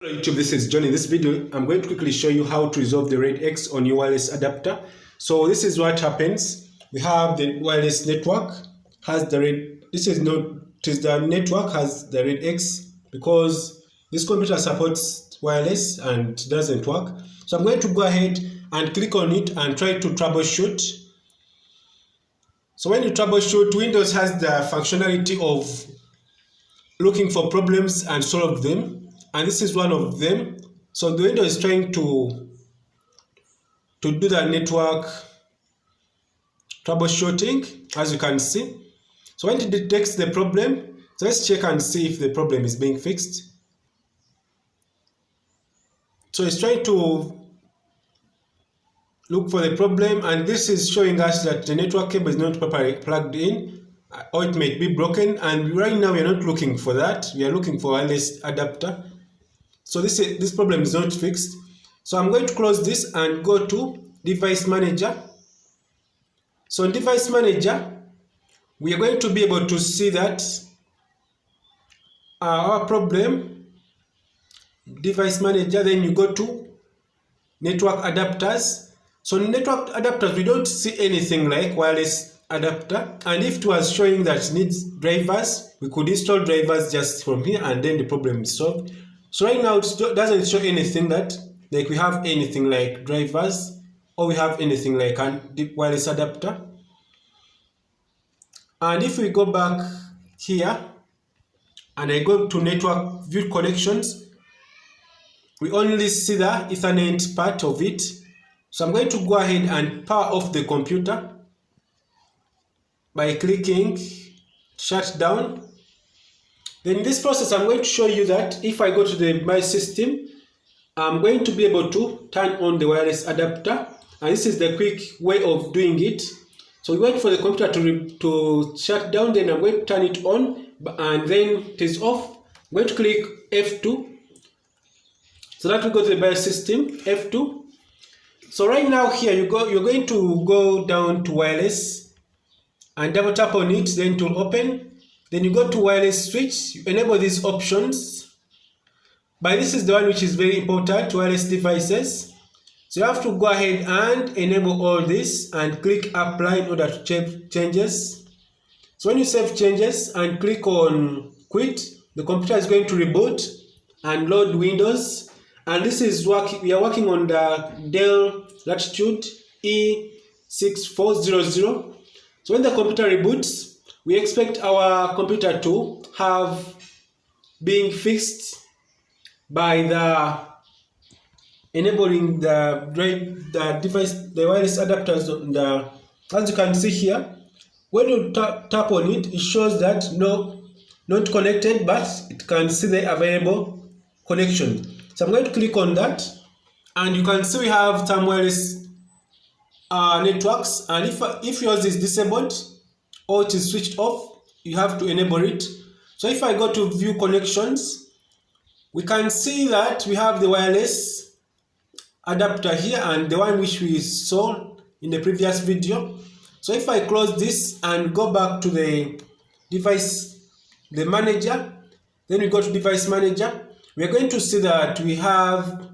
Hello YouTube, this is John. In this video, I'm going to quickly show you how to resolve the red X on your wireless adapter. So this is what happens. We have the wireless network has the red. The network has the red X because this computer supports wireless and doesn't work. So I'm going to go ahead and click on it and try to troubleshoot. So when you troubleshoot, Windows has the functionality of looking for problems and solve them. And this is one of them. So the Windows is trying to do the network troubleshooting, as you can see. So when it detects the problem, so let's check and see if the problem is being fixed. So it's trying to look for the problem, and this is showing us that the network cable is not properly plugged in, or it may be broken. And right now we are not looking for that. We are looking for a wireless adapter. So this problem is not fixed. So I'm going to close this and go to Device Manager. So in Device Manager, we are going to be able to see that our problem, Device Manager, then you go to Network Adapters. So in Network Adapters, we don't see anything like wireless adapter. And if it was showing that it needs drivers, we could install drivers just from here and then the problem is solved. So right now it doesn't show anything that like we have anything like drivers or we have anything like a wireless adapter. And if we go back here and I go to network view connections, we only see the Ethernet part of it. So I'm going to go ahead and power off the computer by clicking shut down. Then in this process, I'm going to show you that if I go to My System, I'm going to be able to turn on the wireless adapter. And this is the quick way of doing it. So we wait for the computer to shut down, then I'm going to turn it on, and then it is off. I'm going to click F2. So that will go to the My System, F2. So right now here, you're going to go down to wireless and double tap on it, then it will open. Then you go to wireless switch, you enable these options. But this is the one which is very important, wireless devices. So you have to go ahead and enable all this and click apply in order to save changes. So when you save changes and click on quit, the computer is going to reboot and load Windows. And this is we are working on the Dell Latitude E6400. So when the computer reboots, we expect our computer to have being fixed by the enabling the wireless adapters on the, as you can see here. When you tap on it, it shows that not connected, but it can see the available connection. So I'm going to click on that, and you can see we have some wireless networks, and if yours is disabled or it is switched off, you have to enable it. So if I go to view connections, we can see that we have the wireless adapter here and the one which we saw in the previous video. So if I close this and go back to the manager, then we go to Device Manager, we are going to see that we have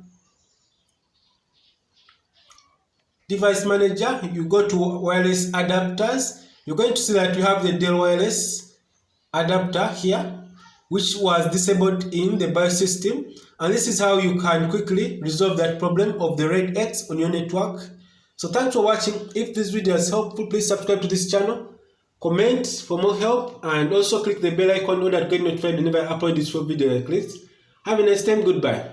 Device Manager. You go to wireless adapters, you're going to see that we have the Dell wireless adapter here, which was disabled in the BIOS system. And this is how you can quickly resolve that problem of the red X on your network. So thanks for watching. If this video is helpful, please subscribe to this channel, comment for more help, and also click the bell icon in order to get notified whenever I upload this video like this. Have a nice time. Goodbye.